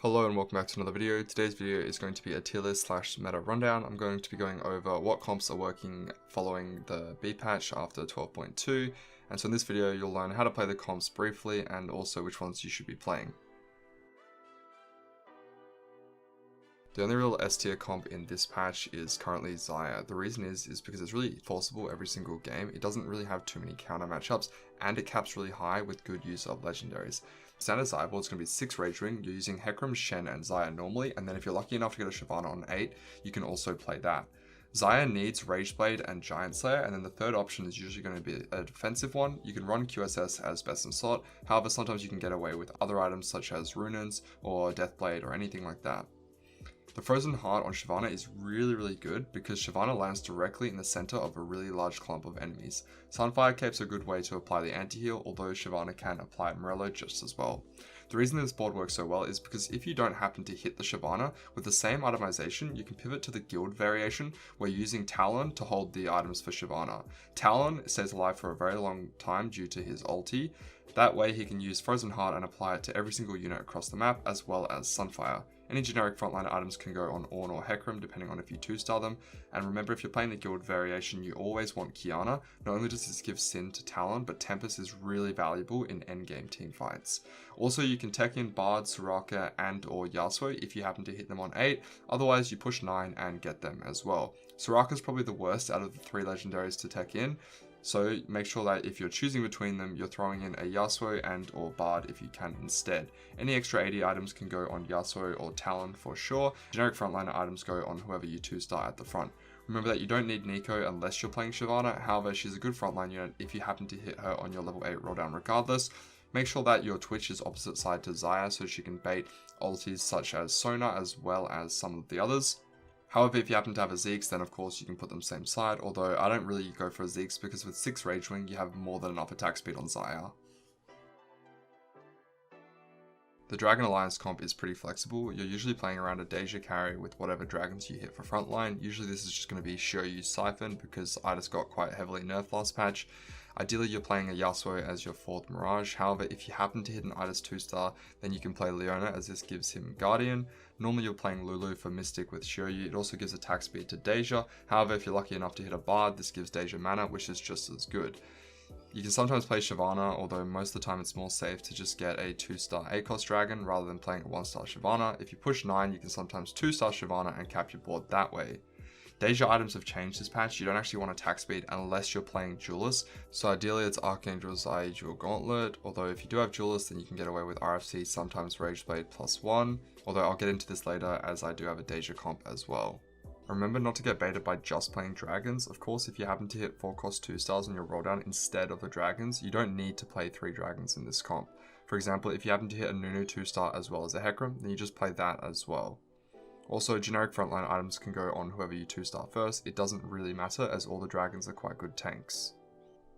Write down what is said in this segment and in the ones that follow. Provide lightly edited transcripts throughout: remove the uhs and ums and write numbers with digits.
Hello and welcome back to another video. Today's video is going to be a tier list / meta rundown. I'm going to be going over what comps are working following the B patch after 12.2. And so in this video, you'll learn how to play the comps briefly and also which ones you should be playing. The only real S tier comp in this patch is currently Xayah. The reason is because it's really forcible every single game. It doesn't really have too many counter matchups and it caps really high with good use of legendaries. Standard Xayah board is going to be 6 Rage Ring. You're using Hecarim, Shen and Xayah normally, and then if you're lucky enough to get a Shyvana on 8, you can also play that. Xayah needs Rage Blade and Giant Slayer, and then the third option is usually going to be a defensive one. You can run QSS as best in slot, however sometimes you can get away with other items such as Runins or Deathblade or anything like that. The Frozen Heart on Shyvana is really good because Shyvana lands directly in the center of a really large clump of enemies. Sunfire Cape's a good way to apply the anti-heal, although Shyvana can apply Morello just as well. The reason this board works so well is because if you don't happen to hit the Shyvana, with the same itemization, you can pivot to the guild variation where you're using Talon to hold the items for Shyvana. Talon stays alive for a very long time due to his ulti. That way he can use Frozen Heart and apply it to every single unit across the map as well as Sunfire. Any generic frontline items can go on Ornn or Hecarim depending on if you 2-star them, and remember if you're playing the guild variation you always want Qiyana. Not only does this give Sin to Talon, but Tempest is really valuable in endgame team fights. Also you can tech in Bard, Soraka and or Yasuo if you happen to hit them on 8, otherwise you push 9 and get them as well. Soraka is probably the worst out of the 3 legendaries to tech in, so make sure that if you're choosing between them, you're throwing in a Yasuo and or Bard if you can instead. Any extra 80 items can go on Yasuo or Talon for sure. Generic frontliner items go on whoever you 2-star at the front. Remember that you don't need Nico unless you're playing Shyvana, however she's a good frontline unit if you happen to hit her on your level 8 rolldown regardless. Make sure that your Twitch is opposite side to Xayah so she can bait ultis such as Sona as well as some of the others. However, if you happen to have a Zeke's, then of course you can put them same side, although I don't really go for a Zeke's because with 6 Rage Wing you have more than enough attack speed on Xayah. The Dragon Alliance comp is pretty flexible. You're usually playing around a Deja carry with whatever dragons you hit for frontline. Usually this is just going to be Shiryu Siphon because Idas got quite heavily nerfed last patch. Ideally you're playing a Yasuo as your 4th Mirage, however if you happen to hit an Idas 2-star then you can play Leona as this gives him Guardian. Normally you're playing Lulu for Mystic with Shiryu, it also gives attack speed to Deja, however if you're lucky enough to hit a Bard this gives Deja mana which is just as good. You can sometimes play Shyvana, although most of the time it's more safe to just get a 2-star ACOS dragon rather than playing a 1-star Shyvana. If you push 9 you can sometimes 2-star Shyvana and cap your board that way. Deja items have changed this patch. You don't actually want attack speed unless you're playing Duelist. So ideally it's Archangel's Eye Dual Gauntlet, although if you do have Duelist then you can get away with RFC, sometimes Rage Blade +1, although I'll get into this later as I do have a Deja comp as well. Remember not to get baited by just playing dragons. Of course, if you happen to hit 4 cost 2-stars on your rolldown instead of the dragons, you don't need to play 3 dragons in this comp. For example, if you happen to hit a Nunu 2-star as well as a Hecarim, then you just play that as well. Also, generic frontline items can go on whoever you 2-star first. It doesn't really matter as all the dragons are quite good tanks.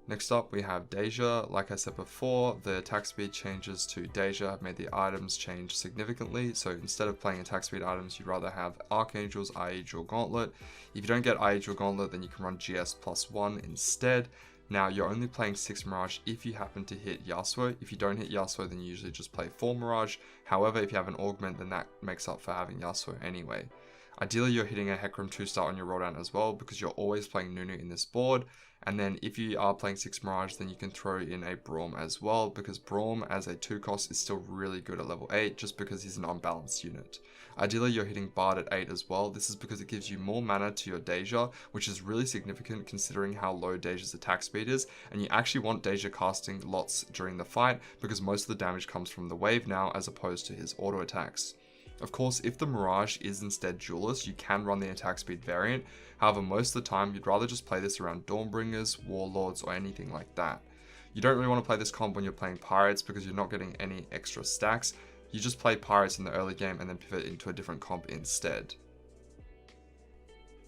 Next up we have Deja. Like I said before, the attack speed changes to Deja have made the items change significantly, so instead of playing attack speed items you'd rather have Archangel's Eye Dual Gauntlet. If you don't get Eye Dual Gauntlet then you can run GS +1 instead. Now you're only playing 6 Mirage if you happen to hit Yasuo. If you don't hit Yasuo then you usually just play 4 Mirage, however if you have an Augment then that makes up for having Yasuo anyway. Ideally you're hitting a Hecarim 2-star on your rolldown as well because you're always playing Nunu in this board. And then if you are playing 6 Mirage then you can throw in a Braum as well because Braum as a 2 cost is still really good at level 8 just because he's an unbalanced unit. Ideally you're hitting Bard at 8 as well. This is because it gives you more mana to your Deja, which is really significant considering how low Deja's attack speed is, and you actually want Deja casting lots during the fight because most of the damage comes from the wave now as opposed to his auto attacks. Of course, if the Mirage is instead Duelist, you can run the attack speed variant. However, most of the time, you'd rather just play this around Dawnbringers, Warlords, or anything like that. You don't really want to play this comp when you're playing Pirates because you're not getting any extra stacks. You just play Pirates in the early game and then pivot into a different comp instead.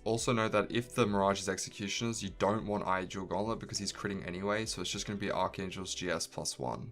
Also know that if the Mirage is Executioners, you don't want Eye Dual Gauntlet because he's critting anyway, so it's just going to be Archangel's GS +1.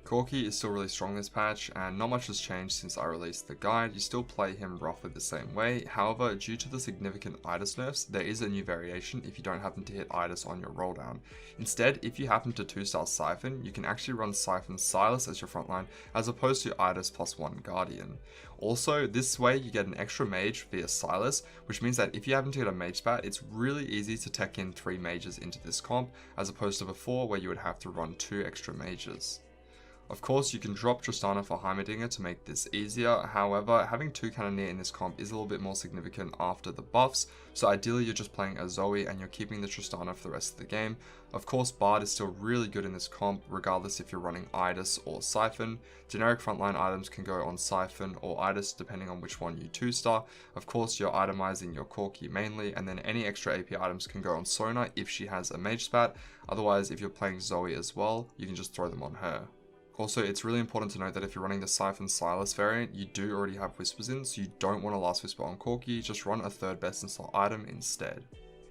Corki is still really strong this patch, and not much has changed since I released the guide. You still play him roughly the same way. However, due to the significant Idis nerfs, there is a new variation if you don't happen to hit Idis on your rolldown. Instead, if you happen to 2-star Siphon, you can actually run Siphon Silas as your frontline, as opposed to Idis +1 Guardian. Also, this way you get an extra mage via Silas, which means that if you happen to get a mage spat, it's really easy to tech in 3 mages into this comp, as opposed to before where you would have to run 2 extra mages. Of course, you can drop Tristana for Heimerdinger to make this easier. However, having 2 Cannoneer in this comp is a little bit more significant after the buffs, so ideally you're just playing a Zoe and you're keeping the Tristana for the rest of the game. Of course, Bard is still really good in this comp, regardless if you're running Idis or Siphon. Generic frontline items can go on Siphon or Idis depending on which one you 2-star. Of course, you're itemizing your Corki mainly, and then any extra AP items can go on Sona if she has a mage spat. Otherwise, if you're playing Zoe as well, you can just throw them on her. Also, it's really important to note that if you're running the Siphon Silas variant, you do already have Whispers in, so you don't want to Last Whisper on Corki, just run a 3rd best in slot item instead.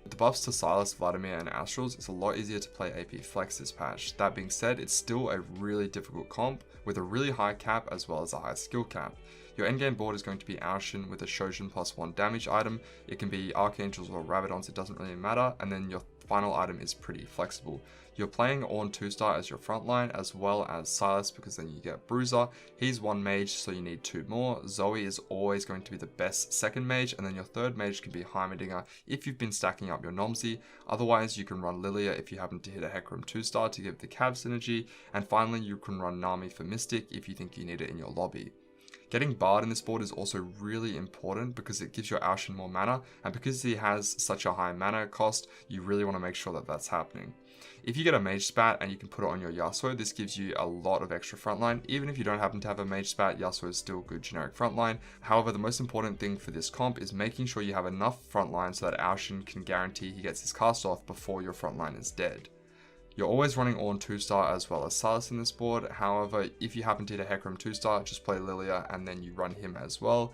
With the buffs to Silas, Vladimir, and Astrals, it's a lot easier to play AP Flex this patch. That being said, it's still a really difficult comp, with a really high cap as well as a high skill cap. Your endgame board is going to be Aoshin with a Shojin +1 damage item. It can be Archangels or Rabadons, it doesn't really matter, and then your final item is pretty flexible. You're playing Ornn 2-star as your frontline, as well as Silas, because then you get Bruiser. He's 1 mage, so you need 2 more. Zoe is always going to be the best 2nd mage, and then your 3rd mage can be Heimerdinger if you've been stacking up your Nomsy. Otherwise, you can run Lilia if you happen to hit a Hecarim 2-star to give the Cav synergy. And finally, you can run Nami for Mystic if you think you need it in your lobby. Getting Bard in this board is also really important because it gives your Aoshin more mana, and because he has such a high mana cost, you really want to make sure that that's happening. If you get a mage spat and you can put it on your Yasuo, this gives you a lot of extra frontline. Even if you don't happen to have a mage spat, Yasuo is still good generic frontline. However, the most important thing for this comp is making sure you have enough frontline so that Aoshin can guarantee he gets his cast off before your frontline is dead. You're always running Ornn 2-star as well as Silas in this board. However, if you happen to hit a Hecarim 2-star, just play Lilia and then you run him as well.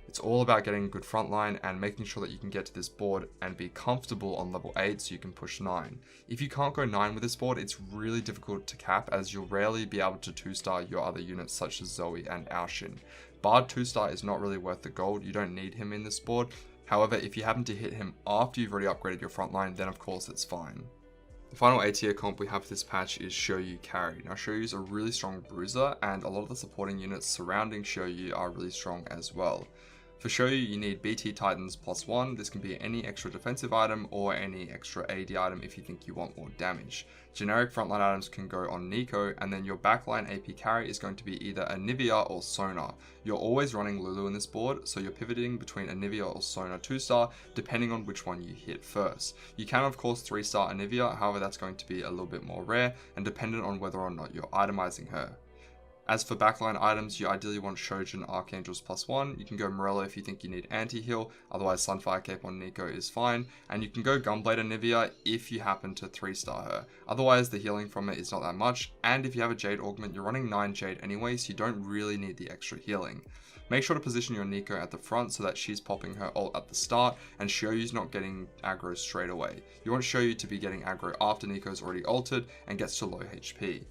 It's all about getting good frontline and making sure that you can get to this board and be comfortable on level 8 so you can push 9. If you can't go 9 with this board, it's really difficult to cap as you'll rarely be able to 2-star your other units such as Zoe and Aoshin. Bard 2-star is not really worth the gold, you don't need him in this board. However, if you happen to hit him after you've already upgraded your frontline, then of course it's fine. The final A tier comp we have for this patch is Shoryu Carry. Now Shoryu is a really strong bruiser and a lot of the supporting units surrounding Shoryu are really strong as well. For Shoryu, you need BT Titans +1. This can be any extra defensive item or any extra AD item if you think you want more damage. Generic frontline items can go on Nico, and then your backline AP carry is going to be either Anivia or Sona. You're always running Lulu in this board, so you're pivoting between Anivia or Sona 2-star, depending on which one you hit first. You can of course 3-star Anivia, however that's going to be a little bit more rare, and dependent on whether or not you're itemizing her. As for backline items, you ideally want Shojin Archangels +1. You can go Morello if you think you need anti-heal, otherwise Sunfire Cape on Nico is fine. And you can go Gunblade Anivia if you happen to 3-star her. Otherwise, the healing from it is not that much, and if you have a Jade Augment, you're running 9 Jade anyway, so you don't really need the extra healing. Make sure to position your Nico at the front so that she's popping her ult at the start, and Shoryu's not getting aggro straight away. You want Shoryu to be getting aggro after Nico's already ulted and gets to low HP.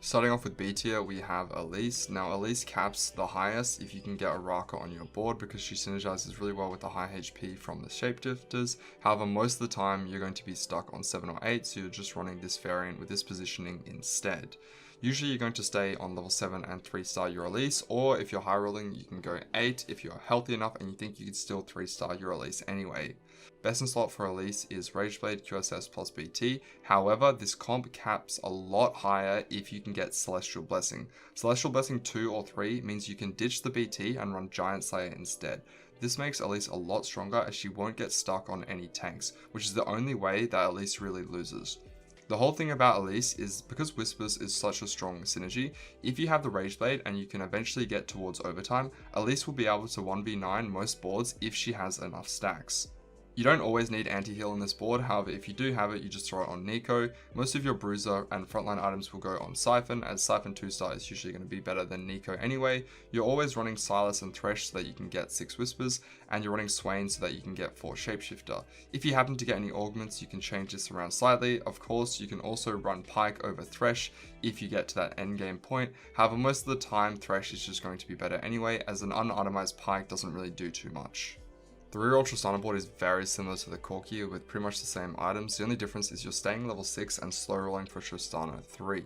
Starting off with B tier, we have Elise. Now Elise caps the highest if you can get a Raka on your board because she synergizes really well with the high HP from the Shapeshifters. However, most of the time you're going to be stuck on 7 or 8, so you're just running this variant with this positioning instead. Usually you're going to stay on level 7 and 3-star your Elise, or if you're high rolling, you can go 8 if you're healthy enough and you think you can still 3-star your Elise anyway. Best in slot for Elise is Rageblade QSS plus BT, however this comp caps a lot higher if you can get Celestial Blessing. Celestial Blessing 2 or 3 means you can ditch the BT and run Giant Slayer instead. This makes Elise a lot stronger as she won't get stuck on any tanks, which is the only way that Elise really loses. The whole thing about Elise is because Whispers is such a strong synergy, if you have the Rageblade and you can eventually get towards overtime, Elise will be able to 1v9 most boards if she has enough stacks. You don't always need anti-heal on this board, however if you do have it, you just throw it on Nico. Most of your bruiser and frontline items will go on Siphon, as Siphon 2-star is usually going to be better than Nico anyway. You're always running Silas and Thresh so that you can get 6 Whispers, and you're running Swain so that you can get 4 Shapeshifter. If you happen to get any augments, you can change this around slightly. Of course, you can also run Pike over Thresh if you get to that endgame point. However, most of the time, Thresh is just going to be better anyway, as an unitemized Pike doesn't really do too much. The rear Ultra Stunner board is very similar to the Corki with pretty much the same items. The only difference is you're staying level 6 and slow rolling for Tristana 3.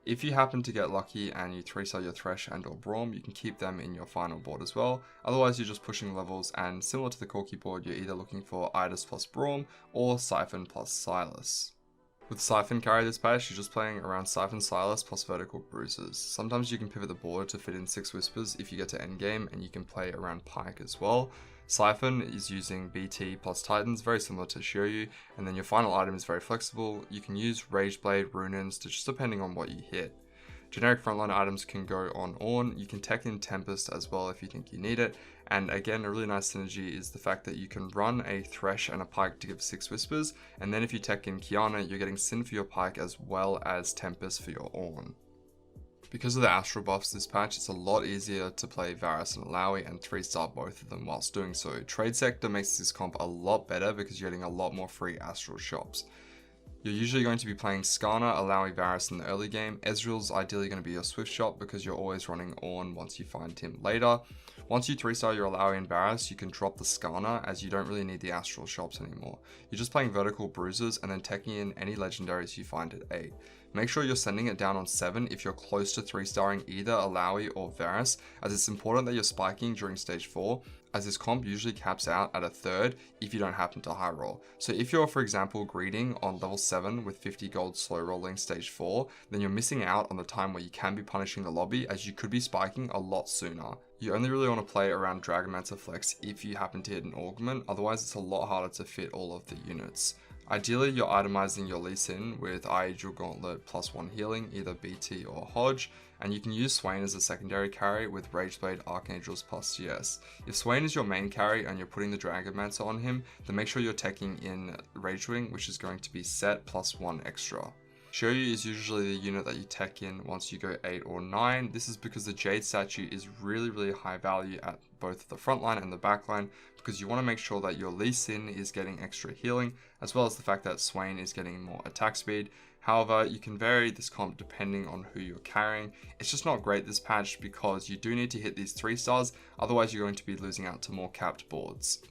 If you happen to get lucky and you 3-star your Thresh and or Braum, you can keep them in your final board as well. Otherwise, you're just pushing levels, and similar to the Corki board, you're either looking for Idis plus Braum or Siphon plus Silas. With Siphon carry this patch, you're just playing around Siphon Silas plus vertical bruises. Sometimes you can pivot the board to fit in 6 Whispers if you get to endgame, and you can play around Pike as well. Siphon is using BT plus Titans, very similar to Shiryu, and then your final item is very flexible. You can use Rageblade, Runins, just depending on what you hit. Generic frontline items can go on Ornn. You can tech in Tempest as well if you think you need it. And again, a really nice synergy is the fact that you can run a Thresh and a Pike to give 6 Whispers, and then if you tech in Kiana, you're getting Sin for your Pike as well as Tempest for your Ornn. Because of the Astral buffs this patch, it's a lot easier to play Varus and Alawi and 3-star both of them whilst doing so. Trade Sector makes this comp a lot better because you're getting a lot more free Astral shops. You're usually going to be playing Skarner, Alawi, Varus in the early game. Ezreal's ideally going to be your Swift shot because you're always running Ornn once you find him later. Once you 3-star your Alawi and Varus, you can drop the Skarner as you don't really need the Astral shops anymore. You're just playing vertical bruises and then teching in any legendaries you find at 8. Make sure you're sending it down on 7 if you're close to 3-starring either Alawi or Varus, as it's important that you're spiking during stage 4, as this comp usually caps out at a 3rd if you don't happen to high roll. So if you're, for example, greeting on level 7 with 50 gold slow rolling stage 4, then you're missing out on the time where you can be punishing the lobby, as you could be spiking a lot sooner. You only really want to play around Dragomancer Flex if you happen to hit an augment, otherwise it's a lot harder to fit all of the units. Ideally, you're itemizing your Lee Sin with Aegis Gauntlet plus 1 healing, either BT or Hodge, and you can use Swain as a secondary carry with Rageblade, Archangels plus CS. If Swain is your main carry and you're putting the Dragomancer on him, then make sure you're teching in Ragewing, which is going to be set plus 1 extra. Shiryu is usually the unit that you tech in once you go 8 or 9. This is because the Jade statue is really high value at both the front line and the back line, because you want to make sure that your Lee Sin is getting extra healing, as well as the fact that Swain is getting more attack speed. However, you can vary this comp depending on who you're carrying. It's just not great this patch because you do need to hit these 3-stars, otherwise you're going to be losing out to more capped boards.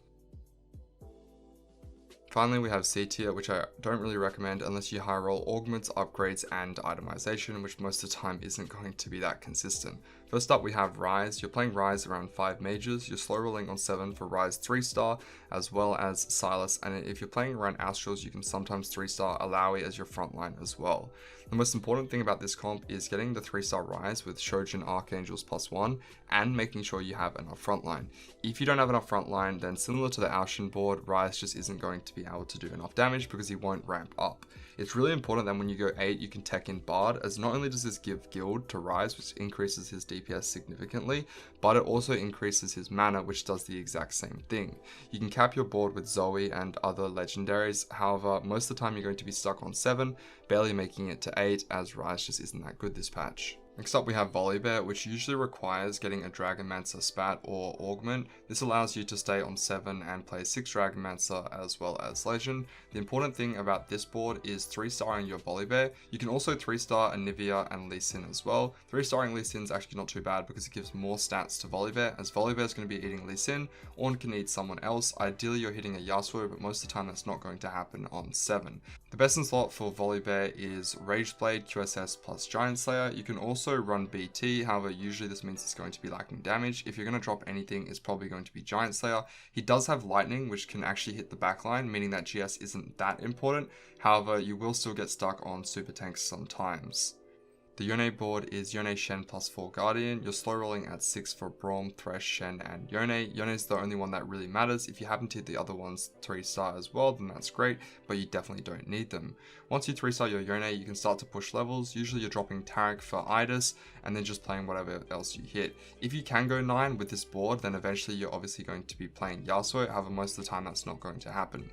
Finally, we have C tier, which I don't really recommend unless you high roll augments, upgrades, and itemization, which most of the time isn't going to be that consistent. First up, we have Rise. You're playing Rise around 5 mages. You're slow rolling on 7 for Rise 3-star, as well as Silas. And if you're playing around Astrals, you can sometimes 3-star Alawi as your frontline as well. The most important thing about this comp is getting the 3-star Rise with Shojin Archangels plus 1 and making sure you have enough frontline. If you don't have enough frontline, then similar to the Alshin board, Rise just isn't going to be able to do enough damage because he won't ramp up. It's really important that when you go 8, you can tech in Bard, as not only does this give Guild to Rise, which increases his DPS significantly, but it also increases his mana, which does the exact same thing. You can cap your board with Zoe and other legendaries, however, most of the time you're going to be stuck on 7, barely making it to 8, as Rise just isn't that good this patch. Next up we have Volibear, which usually requires getting a Dragomancer Spat or Augment. This allows you to stay on 7 and play 6 Dragomancer as well as Legend. The important thing about this board is 3-starring your Volibear. You can also 3-star Anivia and Lee Sin as well. 3-starring Lee Sin is actually not too bad because it gives more stats to Volibear, as Volibear is going to be eating Lee Sin. Ornn can eat someone else. Ideally you're hitting a Yasuo, but most of the time that's not going to happen on 7. The best in slot for Volibear is Rageblade, QSS plus Giant Slayer. You can also run BT, however usually this means it's going to be lacking damage. If you're going to drop anything, it's probably going to be Giant Slayer. He does have Lightning, which can actually hit the backline, meaning that GS isn't that important. However, you will still get stuck on super tanks sometimes. The Yone board is Yone, Shen plus 4 Guardian. You're slow rolling at 6 for Braum, Thresh, Shen, and Yone. Yone is the only one that really matters. If you happen to hit the other ones 3-star as well, then that's great, but you definitely don't need them. Once you 3-star your Yone, you can start to push levels. Usually you're dropping Tarek for Idis, and then just playing whatever else you hit. If you can go 9 with this board, then eventually you're obviously going to be playing Yasuo, however most of the time that's not going to happen.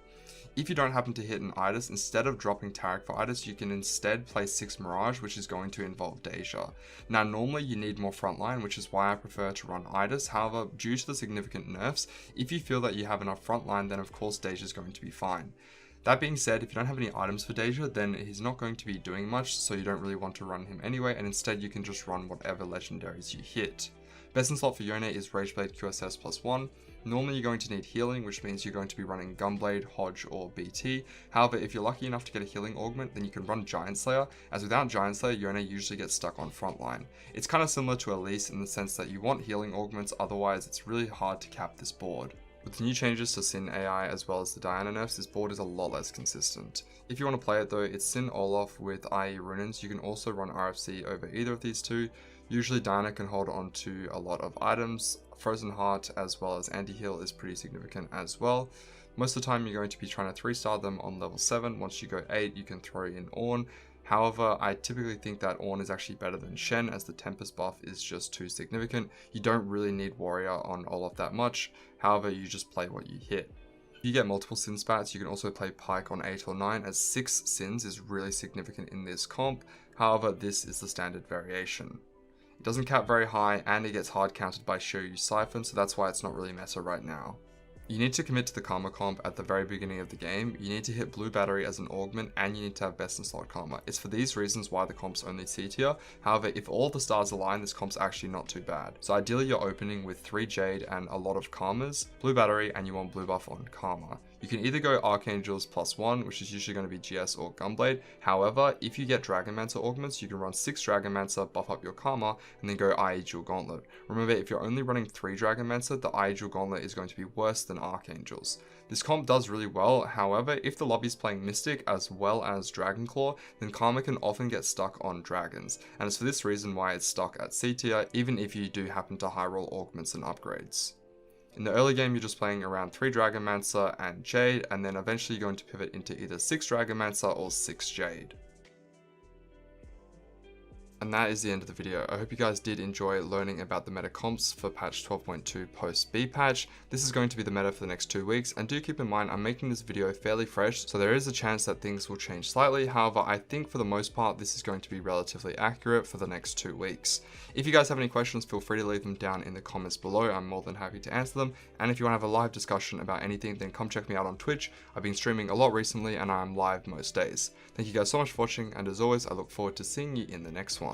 If you don't happen to hit an Idis, instead of dropping Tarek for Idis, you can instead play 6 Mirage, which is going to involve Deja. Now normally you need more frontline, which is why I prefer to run Idis. However, due to the significant nerfs, if you feel that you have enough frontline, then of course Deja is going to be fine. That being said, if you don't have any items for Deja, then he's not going to be doing much, so you don't really want to run him anyway, and instead you can just run whatever legendaries you hit. Best in slot for Yone is Rageblade QSS plus 1. Normally you're going to need healing, which means you're going to be running Gunblade, Hodge, or BT. However, if you're lucky enough to get a healing augment, then you can run Giant Slayer, as without Giant Slayer, Yone usually gets stuck on frontline. It's kind of similar to Elise in the sense that you want healing augments, otherwise it's really hard to cap this board. With the new changes to Sin AI as well as the Diana nerfs, this board is a lot less consistent. If you want to play it though, it's Sin Olaf with IE Runins. You can also run RFC over either of these two. Usually Diana can hold on to a lot of items. Frozen Heart as well as anti-heal is pretty significant as well. Most of the time you're going to be trying to 3-star them on level 7. Once you go 8 you can throw in Ornn. However, I typically think that Ornn is actually better than Shen, as the Tempest buff is just too significant. You don't really need Warrior on Olaf that much, however you just play what you hit. If you get multiple Sin spats, you can also play Pyke on 8 or 9, as 6 Sins is really significant in this comp. However, this is the standard variation. It doesn't cap very high, and it gets hard counted by Shiryu Siphon, so that's why it's not really meta right now. You need to commit to the Karma comp at the very beginning of the game. You need to hit Blue Battery as an augment, and you need to have best in slot Karma. It's for these reasons why the comp's only C tier. However, if all the stars align, this comp's actually not too bad. So ideally you're opening with 3 Jade and a lot of Karmas, Blue Battery, and you want blue buff on Karma. You can either go Archangels plus 1, which is usually going to be GS or Gunblade. However, if you get Dragonmancer augments, you can run 6 Dragonmancer, buff up your Karma, and then go IE Jewel Gauntlet. Remember, if you're only running 3 Dragonmancer, the IE Jewel Gauntlet is going to be worse than Archangels. This comp does really well, however, if the lobby's playing Mystic as well as Dragonclaw, then Karma can often get stuck on Dragons, and it's for this reason why it's stuck at C tier, even if you do happen to high roll augments and upgrades. In the early game, you're just playing around 3 Dragonmancer and Jade, and then eventually you're going to pivot into either 6 Dragonmancer or 6 Jade. And that is the end of the video. I hope you guys did enjoy learning about the meta comps for patch 12.2 post B patch. This is going to be the meta for the next 2 weeks, and do keep in mind I'm making this video fairly fresh, so there is a chance that things will change slightly. However, I think for the most part this is going to be relatively accurate for the next 2 weeks. If you guys have any questions, feel free to leave them down in the comments below. I'm more than happy to answer them, and if you want to have a live discussion about anything, then come check me out on Twitch. I've been streaming a lot recently and I'm live most days. Thank you guys so much for watching, and as always I look forward to seeing you in the next one.